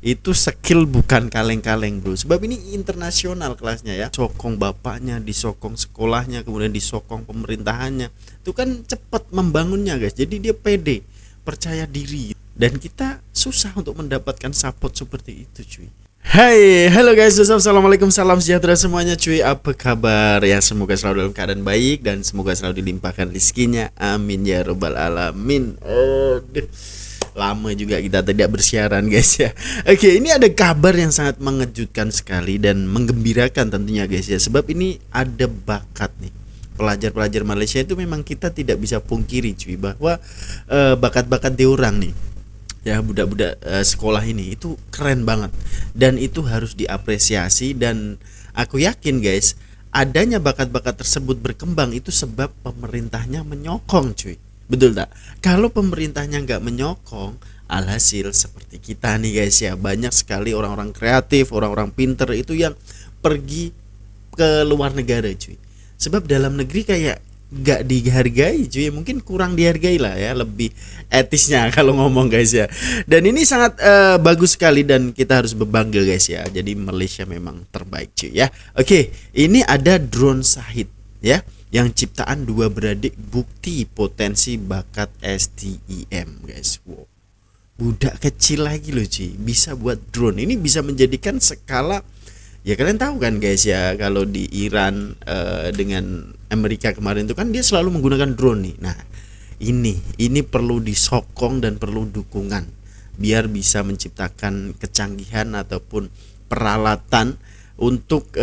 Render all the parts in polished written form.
Itu skill bukan kaleng-kaleng bro, sebab ini internasional kelasnya ya. Sokong bapaknya, disokong sekolahnya, kemudian disokong pemerintahannya. Itu kan cepat membangunnya guys. Jadi dia pede, percaya diri. Dan kita susah untuk mendapatkan support seperti itu cuy. Hai, halo guys, assalamualaikum, salam sejahtera semuanya cuy. Apa kabar ya? Semoga selalu dalam keadaan baik dan semoga selalu dilimpahkan rezekinya. Amin ya robbal alamin. Lama juga kita tidak bersiaran guys ya. Oke, ini ada kabar yang sangat mengejutkan sekali dan menggembirakan tentunya guys ya. Sebab ini ada bakat nih. Pelajar-pelajar Malaysia itu memang kita tidak bisa pungkiri cuy, bahwa bakat-bakat diorang nih ya, budak-budak sekolah ini itu keren banget. Dan itu harus diapresiasi. Dan aku yakin guys, adanya bakat-bakat tersebut berkembang itu sebab pemerintahnya menyokong cuy. Betul tak? Kalau pemerintahnya nggak menyokong, alhasil seperti kita nih guys ya, banyak sekali orang-orang kreatif, orang-orang pinter itu yang pergi ke luar negara cuy. Sebab dalam negeri kayak nggak dihargai cuy, mungkin kurang dihargai lah ya, lebih etisnya kalau ngomong guys ya. Dan ini sangat bagus sekali dan kita harus berbangga guys ya. Jadi Malaysia memang terbaik cuy ya. Oke, ini ada drone Shahid ya, yang ciptaan dua beradik, bukti potensi bakat STEM guys. Wow, budak kecil lagi loh cuy, bisa buat drone. Ini bisa menjadikan skala, ya kalian tahu kan guys ya, kalau di Iran dengan Amerika kemarin itu kan dia selalu menggunakan drone nih. Nah ini perlu disokong dan perlu dukungan biar bisa menciptakan kecanggihan ataupun peralatan untuk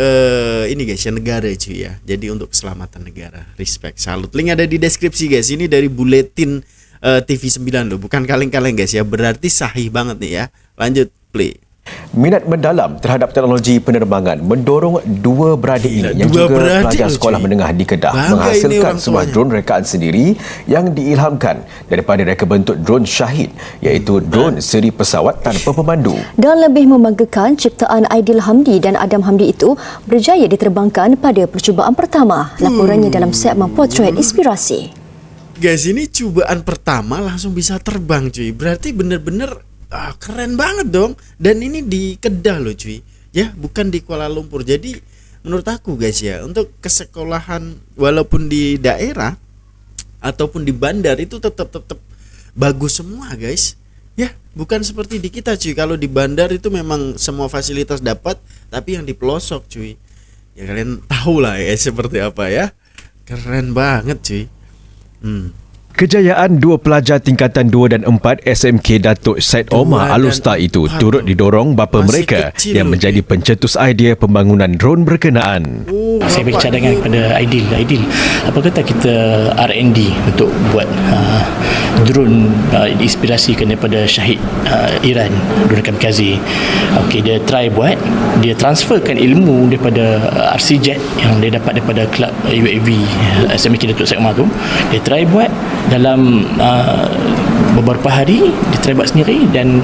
ini guys ya, negara cuy ya. Jadi untuk keselamatan negara. Respect, salut. Link ada di deskripsi guys. Ini dari Buletin TV9 loh, bukan kaleng-kaleng guys ya. Berarti sahih banget nih ya. Lanjut play. Minat mendalam terhadap teknologi penerbangan mendorong dua beradik ini yang juga pelajar sekolah menengah di Kedah menghasilkan sebuah drone rekaan sendiri yang diilhamkan daripada reka bentuk drone Shahid, iaitu drone seri pesawat tanpa pemandu. Dan lebih membanggakan, ciptaan Aidil Hamdi dan Adam Hamdi itu berjaya diterbangkan pada percubaan pertama. Laporannya dalam segmen Potret Inspirasi. Guys, ini cubaan pertama langsung bisa terbang cuy. Berarti bener-bener keren banget dong. Dan ini di Kedah loh cuy ya, bukan di Kuala Lumpur. Jadi menurut aku guys ya, untuk kesekolahan walaupun di daerah ataupun di bandar itu tetap bagus semua guys ya. Bukan seperti di kita cuy, kalau di bandar itu memang semua fasilitas dapat, tapi yang di pelosok cuy ya kalian tahu lah ya seperti apa ya. Keren banget cuy. Kejayaan dua pelajar tingkatan 2 dan 4 SMK Datuk Syed Omar Alustar itu turut didorong bapa mereka yang menjadi pencetus idea pembangunan drone berkenaan. Saya berbicara dengan kepada Aidil, apa kata kita R&D untuk buat drone inspirasi daripada Shahid Iran, drone kamikaze. Okey, dia try buat, dia transferkan ilmu daripada RC-Jet yang dia dapat daripada kelab UAV SMK Datuk Syed Omar tu. Dia try buat dalam beberapa hari, dia try buat sendiri. Dan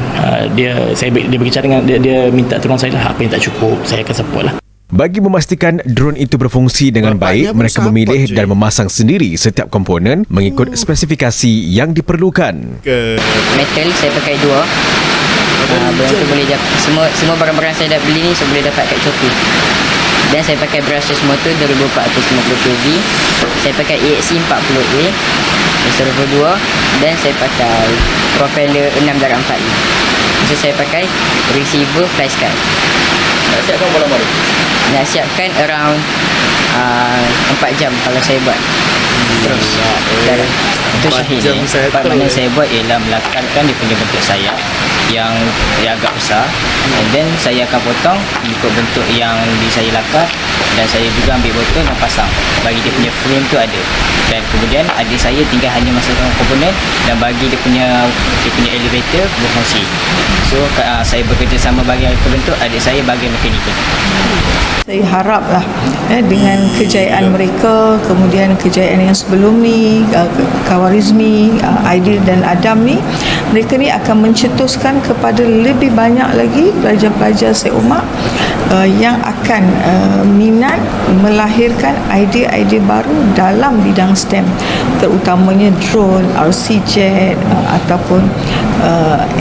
dia berbicara dengan dia minta tolong saya lah, apa yang tak cukup saya akan support lah. Bagi memastikan drone itu berfungsi dengan baik, mereka memilih dan memasang sendiri setiap komponen mengikut spesifikasi yang diperlukan. Metal saya pakai dua. Belum tu boleh semua barang-barang saya dah beli ni saya boleh dapat kat Shopee. Dan saya pakai brushless motor 2450 kV. Saya pakai EXC 40A servo 2 dan saya pakai propeller 6/4. So saya pakai receiver flysky. Nak siapkan berapa lama? Nak siapkan around 4 jam kalau saya buat. Terus itu Shahid ni. Mana saya buat ialah melakarkan dia punya bentuk sayap yang agak besar, and then saya akan potong ikut bentuk yang saya lakar, dan saya juga ambil botol dan pasang bagi dia punya frame tu ada. Dan kemudian adik saya tinggal hanya masukkan komponen dan bagi dia punya elevator berfungsi. So saya bekerjasama bagi pembentuk, adik saya bagi mekanikal. Saya haraplah dengan kejayaan mereka, kemudian kejayaan yang sebelum ni, Khawarizmi, Aidil dan Adam ni, mereka ni akan mencetuskan kepada lebih banyak lagi pelajar-pelajar Syed Omar yang akan berminat melahirkan idea-idea baru dalam bidang STEM, terutamanya drone, RC jet, ataupun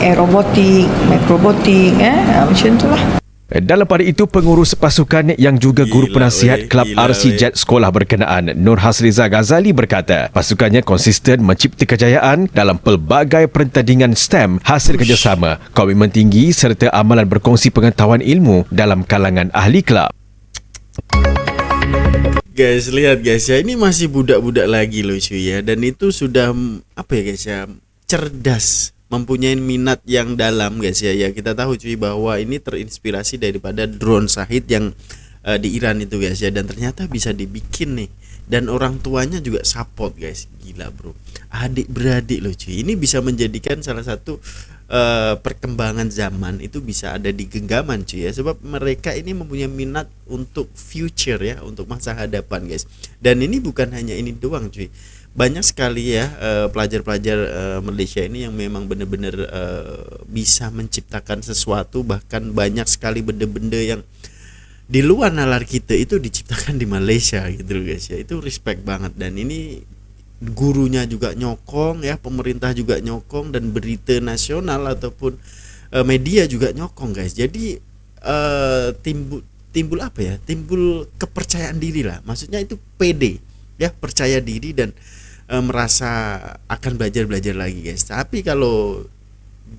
aerobotik, makrobotik, macam itulah. Dalam pada itu, pengurus pasukan yang juga guru penasihat Kelab RC Jet sekolah berkenaan, Nur Hasriza Ghazali berkata, pasukannya konsisten mencipta kejayaan dalam pelbagai pertandingan STEM hasil kerjasama, komitmen tinggi serta amalan berkongsi pengetahuan ilmu dalam kalangan ahli kelab. Guys, lihat guys ya, ini masih budak-budak lagi loh cuy ya, dan itu sudah apa ya guys ya, cerdas, mempunyai minat yang dalam guys ya. Ya kita tahu cuy bahwa ini terinspirasi daripada drone Shahid yang di Iran itu guys ya, dan ternyata bisa dibikin nih, dan orang tuanya juga support guys. Gila bro, adik beradik loh cuy, ini bisa menjadikan salah satu perkembangan zaman itu bisa ada di genggaman cuy ya, sebab mereka ini mempunyai minat untuk future ya, untuk masa hadapan guys. Dan ini bukan hanya ini doang cuy, banyak sekali ya pelajar-pelajar Malaysia ini yang memang benar-benar bisa menciptakan sesuatu, bahkan banyak sekali benda-benda yang di luar nalar kita itu diciptakan di Malaysia gitu loh guys ya. Itu respect banget, dan ini gurunya juga nyokong ya, pemerintah juga nyokong, dan berita nasional ataupun media juga nyokong guys. Jadi timbul apa ya, timbul kepercayaan diri lah, maksudnya itu pede ya, percaya diri dan merasa akan belajar lagi guys. Tapi kalau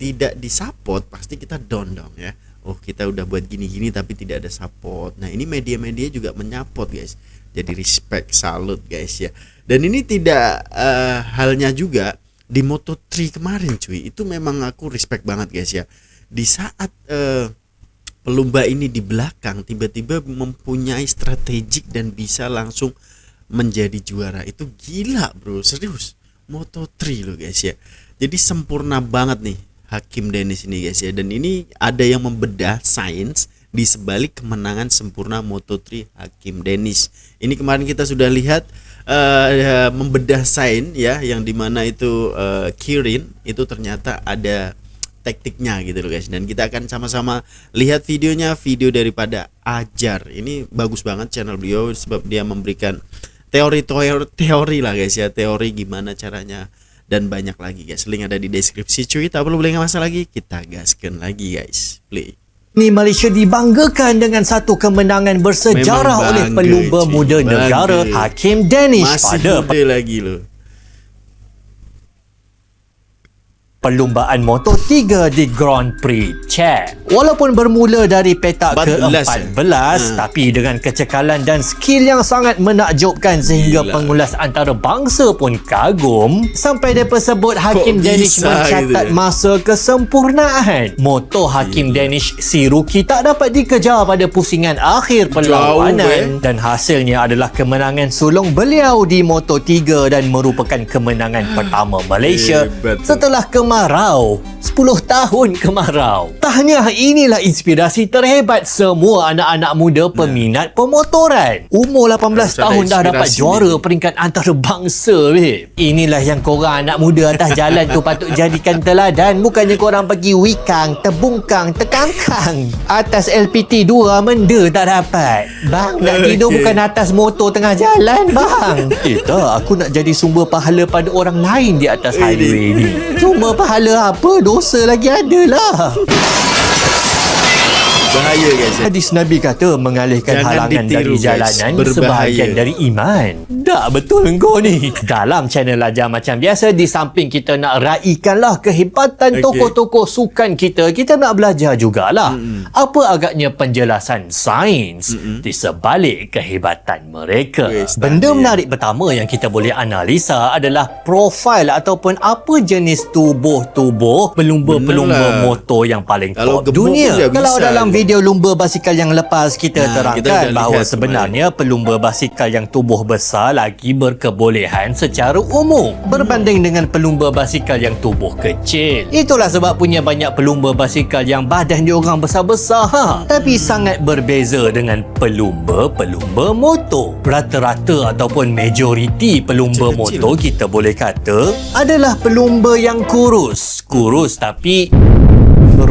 tidak disupport pasti kita down dong ya. Oh kita udah buat gini-gini tapi tidak ada support. Nah ini media-media juga menyupport guys, jadi respect, salut guys ya. Dan ini tidak halnya juga di Moto3 kemarin cuy, itu memang aku respect banget guys ya. Di saat pelomba ini di belakang tiba-tiba mempunyai strategik dan bisa langsung menjadi juara, itu gila bro, serius. Moto3 loh guys ya, jadi sempurna banget nih Hakim Dennis ini guys ya. Dan ini ada yang membedah sains di sebalik kemenangan sempurna Moto3 Hakim Dennis. Ini kemarin kita sudah lihat membedah sains ya, yang dimana itu Kirin itu ternyata ada taktiknya gitu loh guys. Dan kita akan sama-sama lihat videonya, video daripada Ajar. Ini bagus banget channel beliau sebab dia memberikan teori lah guys ya, teori gimana caranya, dan banyak lagi guys. Link ada di deskripsi cuy. Tak perlu beli masa lagi, kita gaskan lagi guys. Play. Ini Malaysia dibanggakan dengan satu kemenangan bersejarah oleh pelumba muda negara Hakim Dennis. Masih pada muda lagi loh. Perlumbaan Moto3 di Grand Prix Czech. Walaupun bermula dari petak ke-14, tapi dengan kecekalan dan skill yang sangat menakjubkan sehingga pengulas antarabangsa pun kagum, sampai mereka sebut Hakim Danish mencatat masa kesempurnaan. Moto Hakim Danish si rookie tak dapat dikejar pada pusingan akhir perlawanan, dan hasilnya adalah kemenangan sulung beliau di Moto3 dan merupakan kemenangan pertama Malaysia setelah kemarau 10 tahun kemarau. Tahniah, inilah inspirasi terhebat semua anak-anak muda peminat pemotoran. Umur 18 tahun dah dapat juara peringkat antarabangsa babe. Inilah yang korang anak muda atas jalan tu patut jadikan teladan, bukannya korang pergi wikang, terbungkang, tekangkang. Atas LPT 2 menda tak dapat. Bang nak tidur bukan atas motor tengah jalan bang. Tak, aku nak jadi sumber pahala pada orang lain di atas highway ni. Cuma pahala apa? Dosa lagi ada lah. Bahaya guys. Hadis Nabi kata mengalihkan halangan dari jalanan sebahagian dari iman. Tak betul engkau ni. Dalam channel Ajar macam biasa, di samping kita nak raikanlah kehebatan tokoh-tokoh sukan kita nak belajar jugalah apa agaknya penjelasan sains di sebalik kehebatan mereka. Benda menarik pertama yang kita boleh analisa adalah profil ataupun apa jenis tubuh pelumba-pelumba motor yang paling top dunia. Kalau dalam video lumba basikal yang lepas kita terangkan bahawa sebenarnya pelumba basikal yang tubuh besar lagi berkebolehan secara umum berbanding dengan pelumba basikal yang tubuh kecil. Itulah sebab punya banyak pelumba basikal yang badan diorang besar-besar tapi sangat berbeza dengan pelumba motor. Rata-rata ataupun majoriti pelumba motor kita boleh kata adalah pelumba yang kurus tapi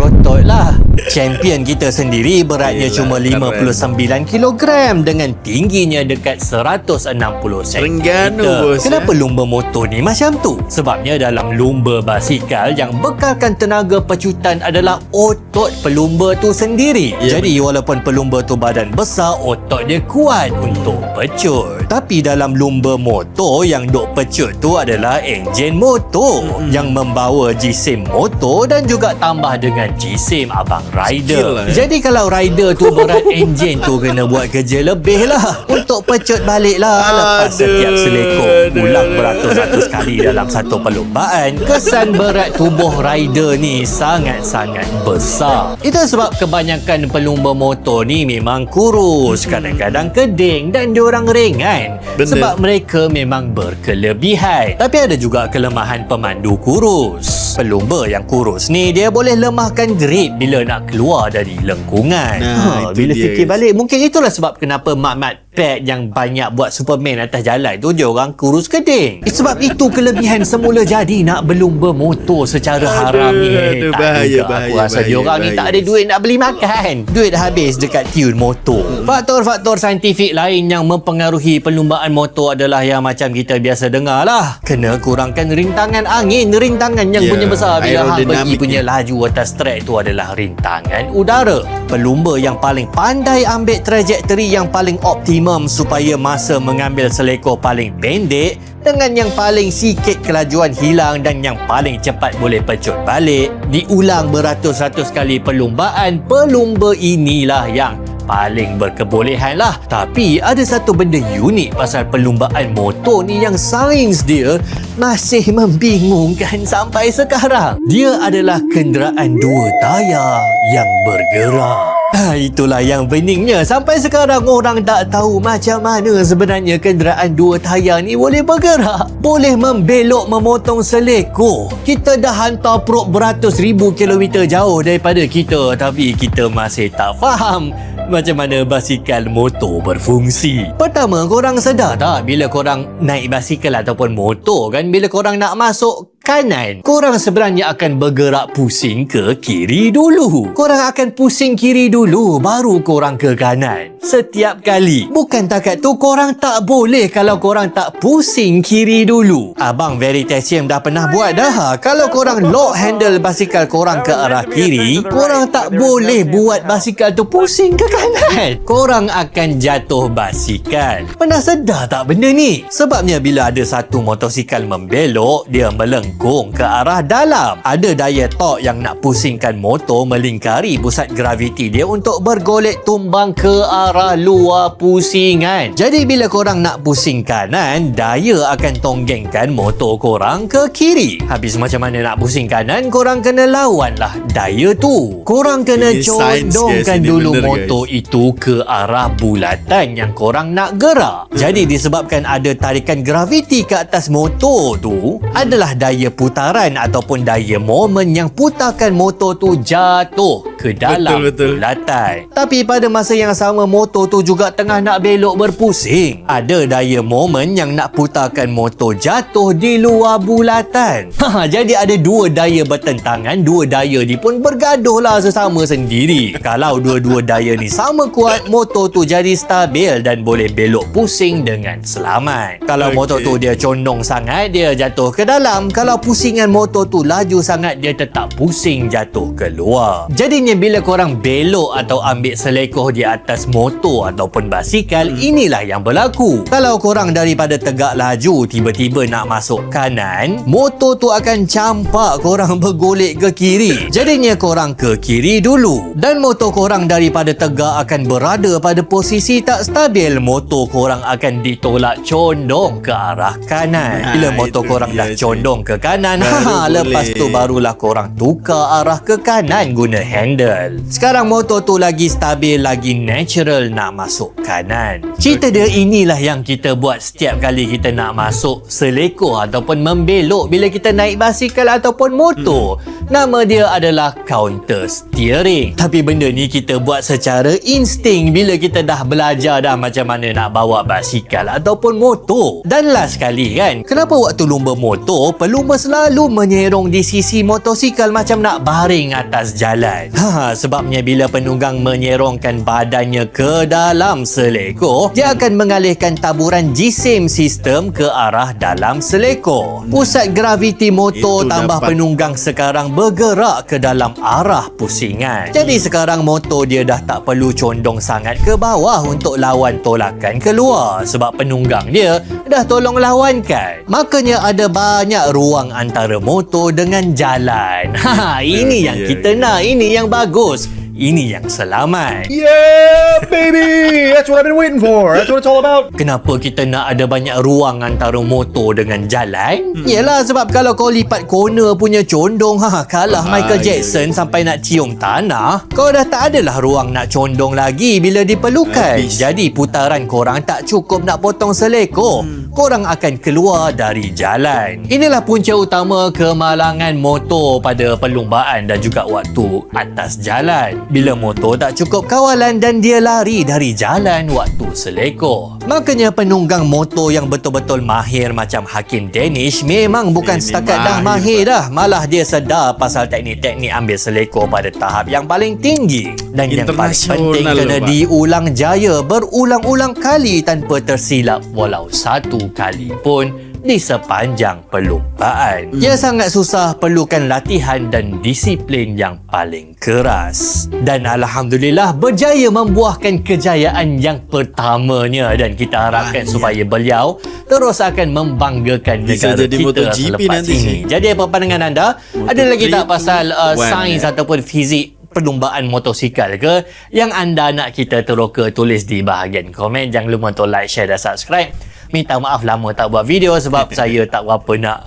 berotot lah. Champion kita sendiri beratnya cuma 59 kg dengan tingginya dekat 160 cm. Terengganu bos. Kenapa lumba motor ni macam tu? Sebabnya dalam lumba basikal yang bekalkan tenaga pecutan adalah otot pelumba tu sendiri. Jadi walaupun pelumba tu badan besar, otot dia kuat untuk pecut. Tapi dalam lumba motor yang duk pecut tu adalah enjin motor yang membawa jisim motor dan juga tambah dengan jisim abang rider. Jadi kalau rider tu berat enjin tu kena buat kerja lebih lah untuk pecut balik lah lepas setiap selekor ulang beratus-ratus kali dalam satu perlumbaan. Kesan berat tubuh rider ni sangat-sangat besar. Itu sebab kebanyakan pelumba motor ni memang kurus, kadang-kadang keding dan diorang ringan. Sebab mereka memang berkelebihan. Tapi ada juga kelemahan pemandu kurus. Pelumba yang kurus ni dia boleh lemahkan grip bila nak keluar dari lengkungan. Bila fikir balik, mungkin itulah sebab kenapa mat-mat pet yang banyak buat Superman atas jalan tu dia orang kurus keding. Sebab itu kelebihan semula jadi nak berlumba motor secara haram ni. Aku rasa dia orang ni tak ada duit nak beli makan. Duit dah habis dekat tune motor. Faktor-faktor saintifik lain yang mempengaruhi perlumbaan motor adalah yang macam kita biasa dengar lah. Kena kurangkan rintangan angin. Rintangan yang punya besar bila hang pergi punya laju atas track tu adalah rintangan udara. Pelumba yang paling pandai ambil trajektori yang paling optimum supaya masa mengambil selekor paling pendek dengan yang paling sikit kelajuan hilang dan yang paling cepat boleh pecut balik. Diulang beratus-ratus kali perlumbaan, pelumba inilah yang paling berkebolehan lah. Tapi ada satu benda unik pasal perlumbaan motor ni yang sains dia masih membingungkan sampai sekarang. Dia adalah kenderaan dua tayar yang bergerak. Itulah yang beningnya. Sampai sekarang orang tak tahu macam mana sebenarnya kenderaan dua tayar ni boleh bergerak. Boleh membelok memotong selekor. Kita dah hantar prop beratus ribu kilometer jauh daripada kita, tapi kita masih tak faham macam mana basikal motor berfungsi. Pertama, korang sedar tak bila korang naik basikal ataupun motor kan, bila korang nak masuk kanan, korang sebenarnya akan bergerak pusing ke kiri dulu. Korang akan pusing kiri dulu baru korang ke kanan setiap kali. Bukan takat tu, korang tak boleh kalau korang tak pusing kiri dulu. Abang Veritasium dah pernah buat dah. Kalau korang lock handle basikal korang ke arah kiri, korang tak boleh buat basikal tu pusing ke kanan. Korang akan jatuh basikal. Pernah sedar tak benda ni? Sebabnya bila ada satu motosikal membelok, dia melengkung ke arah dalam. Ada daya torque yang nak pusingkan motor melingkari pusat graviti dia untuk bergolek tumbang ke arah luar pusingan. Jadi bila korang nak pusing kanan, daya akan tonggengkan motor korang ke kiri. Habis macam mana nak pusing kanan, korang kena lawan lah daya tu. Korang kena condongkan dulu motor itu ke arah bulatan yang korang nak gerak. Jadi disebabkan ada tarikan graviti ke atas motor tu, adalah daya putaran ataupun daya momen yang putarkan motor tu jatuh ke dalam bulatan. Tapi pada masa yang sama, motor tu juga tengah nak belok berpusing. Ada daya momen yang nak putarkan motor jatuh di luar bulatan. Jadi ada dua daya bertentangan, dua daya ni pun bergaduh lah sesama sendiri. Kalau dua-dua daya ni sama kuat, motor tu jadi stabil dan boleh belok pusing dengan selamat. Kalau motor tu dia condong sangat, dia jatuh ke dalam. Kalau pusingan motor tu laju sangat, dia tetap pusing jatuh ke luar. Jadinya bila korang belok atau ambil selekoh di atas motor ataupun basikal, inilah yang berlaku. Kalau korang daripada tegak laju tiba-tiba nak masuk kanan, motor tu akan campak korang bergolek ke kiri. Jadinya korang ke kiri dulu. Dan motor korang daripada tegak akan berada pada posisi tak stabil. Motor korang akan ditolak condong ke arah kanan. Bila motor korang dah condong ke kanan, lepas tu barulah korang tukar arah ke kanan guna handle. Sekarang motor tu lagi stabil, lagi natural nak masuk kanan. Cerita dia inilah yang kita buat setiap kali kita nak masuk selekor ataupun membelok bila kita naik basikal ataupun motor. Nama dia adalah counter steering. Tapi benda ni kita buat secara insting bila kita dah belajar dah macam mana nak bawa basikal ataupun motor. Dan last sekali kan, kenapa waktu lumba motor, pelumba cuma selalu menyerong di sisi motosikal macam nak baring atas jalan. Sebabnya bila penunggang menyerongkan badannya ke dalam selekor, dia akan mengalihkan taburan jisim sistem ke arah dalam selekor. Pusat graviti motor Itu tambah dapat. penunggang sekarang bergerak ke dalam arah pusingan. Jadi sekarang motor dia dah tak perlu condong sangat ke bawah untuk lawan tolakan keluar sebab penunggang dia dah tolong lawankan. Makanya ada banyak ruang antara motor dengan jalan. Ini yang kita nak, ini yang bagus. Ini yang selamat. Yeah, baby! That's what I've been waiting for. That's what it's all about. Kenapa kita nak ada banyak ruang antara motor dengan jalan? Yelah, sebab kalau kau lipat corner punya condong, kalah Michael Jackson sampai nak cium tanah. Kau dah tak adalah ruang nak condong lagi bila diperlukan. Habis. Jadi putaran korang tak cukup nak potong selekor. Korang akan keluar dari jalan. Inilah punca utama kemalangan motor pada perlumbaan dan juga waktu atas jalan. Bila motor tak cukup kawalan dan dia lari dari jalan waktu selekor. Makanya penunggang motor yang betul-betul mahir macam Hakim Danish memang bukan Ini setakat dah mahir dah. Malah dia sedar pasal teknik-teknik ambil selekor pada tahap yang paling tinggi. Dan yang paling penting Internasional kena loh, Pak. diulang jaya berulang-ulang kali tanpa tersilap walau satu kali pun di sepanjang perlumbaan. Ia sangat susah, perlukan latihan dan disiplin yang paling keras. Dan Alhamdulillah berjaya membuahkan kejayaan yang pertamanya dan kita harapkan supaya beliau terus akan membanggakan Bisa negara jadi kita MotoGP selepas nanti ini. sih. Jadi apa pandangan anda? Ada lagi tak pasal Moto3 sains ya. ataupun fizik perlumbaan motosikal ke yang anda nak kita teroka? Tulis di bahagian komen. Jangan lupa untuk like, share dan subscribe. Minta maaf lama tak buat video sebab saya tak berapa nak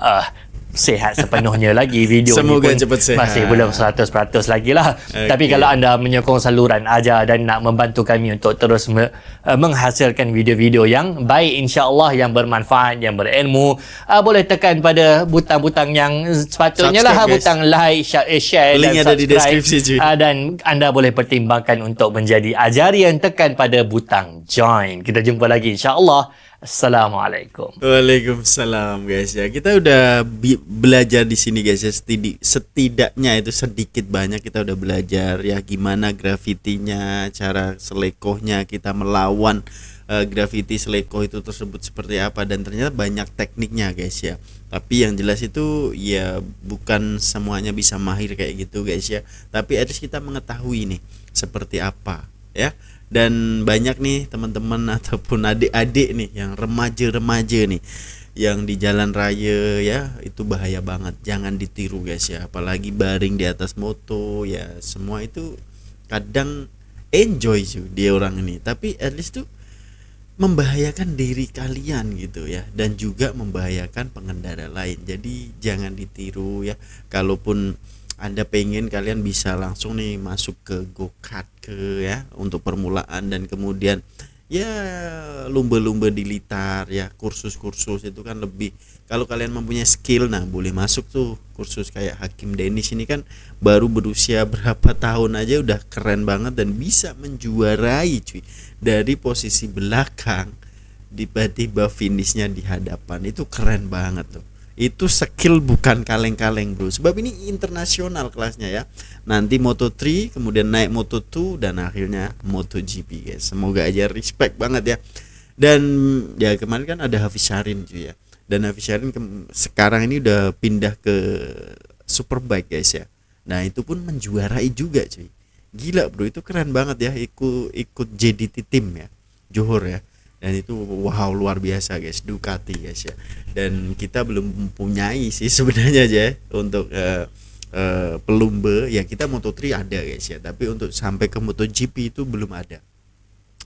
sihat sepenuhnya lagi. Video Semoga ni pun cepat sihat. masih belum 100% lagi lah. Okey. Tapi kalau anda menyokong saluran ajar dan nak membantu kami untuk terus menghasilkan video-video yang baik, insya-Allah yang bermanfaat, yang berilmu, boleh tekan pada butang-butang yang sepatutnya lah, Subscribe, guys. butang like, share Link dan ada di subscribe. deskripsi, cuy. Dan anda boleh pertimbangkan untuk menjadi ajarian, tekan pada butang join. Kita jumpa lagi insya-Allah. Assalamualaikum. Waalaikumsalam guys ya. Kita udah belajar di sini guys ya. Setidaknya itu sedikit banyak kita udah belajar ya gimana gravitinya, cara selekohnya kita melawan graviti selekoh itu tersebut seperti apa, dan ternyata banyak tekniknya guys ya. Tapi yang jelas itu ya bukan semuanya bisa mahir kayak gitu guys ya. Tapi at least kita mengetahui nih seperti apa ya. Dan banyak nih teman-teman ataupun adik-adik nih yang remaja-remaja nih yang di jalan raya ya, itu bahaya banget, jangan ditiru guys ya. Apalagi baring di atas moto ya, semua itu kadang enjoy sih dia orang ini, tapi at least tuh membahayakan diri kalian gitu ya, dan juga membahayakan pengendara lain. Jadi jangan ditiru ya. Kalaupun Anda pengen, kalian bisa langsung nih masuk ke go-kart ke ya untuk permulaan, dan kemudian ya lumba-lumba di litar ya, kursus-kursus itu kan lebih, kalau kalian mempunyai skill nah boleh masuk tuh kursus kayak Hakim Danish ini kan baru berusia berapa tahun aja udah keren banget dan bisa menjuarai cuy dari posisi belakang, tiba-tiba finishnya di hadapan. Itu keren banget tuh. Itu skill bukan kaleng-kaleng bro, sebab ini internasional kelasnya ya. Nanti Moto3, kemudian naik Moto2, dan akhirnya MotoGP guys. Semoga aja, respect banget ya. Dan ya kemarin kan ada Hafiz Syarin cuy ya, dan Hafiz Syarin sekarang ini udah pindah ke Superbike guys ya. Nah itu pun menjuarai juga cuy. Gila bro, itu keren banget ya, ikut JDT tim ya, Johor ya. Dan itu wow, luar biasa guys, Ducati guys ya. Dan kita belum mempunyai sih sebenarnya aja ya, untuk pelumba ya. Kita Moto3 ada guys ya, tapi untuk sampai ke MotoGP itu belum ada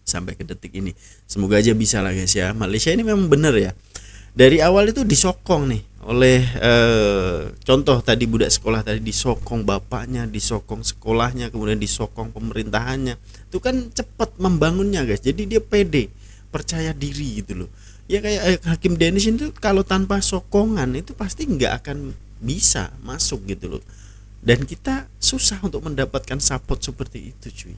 sampai ke detik ini. Semoga aja bisa lah guys ya. Malaysia ini memang bener ya, dari awal itu disokong nih oleh contoh tadi budak sekolah tadi, disokong bapaknya, disokong sekolahnya, kemudian disokong pemerintahannya. Itu kan cepat membangunnya guys, jadi dia pede, percaya diri gitu loh ya. Kayak Hakim Danish itu kalau tanpa sokongan itu pasti nggak akan bisa masuk gitu loh, dan kita susah untuk mendapatkan support seperti itu cuy.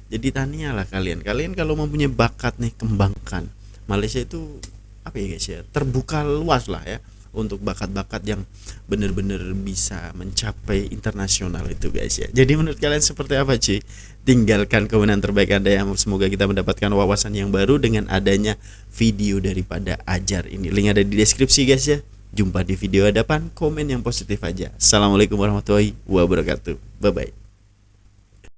Jadi tanialah kalian kalau mempunyai bakat nih, kembangkan. Malaysia itu apa ya guys ya, terbuka luas lah ya untuk bakat-bakat yang benar-benar bisa mencapai internasional itu guys ya. Jadi menurut kalian seperti apa cuy? Tinggalkan komentar terbaik Anda ya. Semoga kita mendapatkan wawasan yang baru dengan adanya video daripada Ajar ini. Link ada di deskripsi guys ya. Jumpa di video hadapan, komen yang positif aja. Assalamualaikum warahmatullahi wabarakatuh. Bye bye.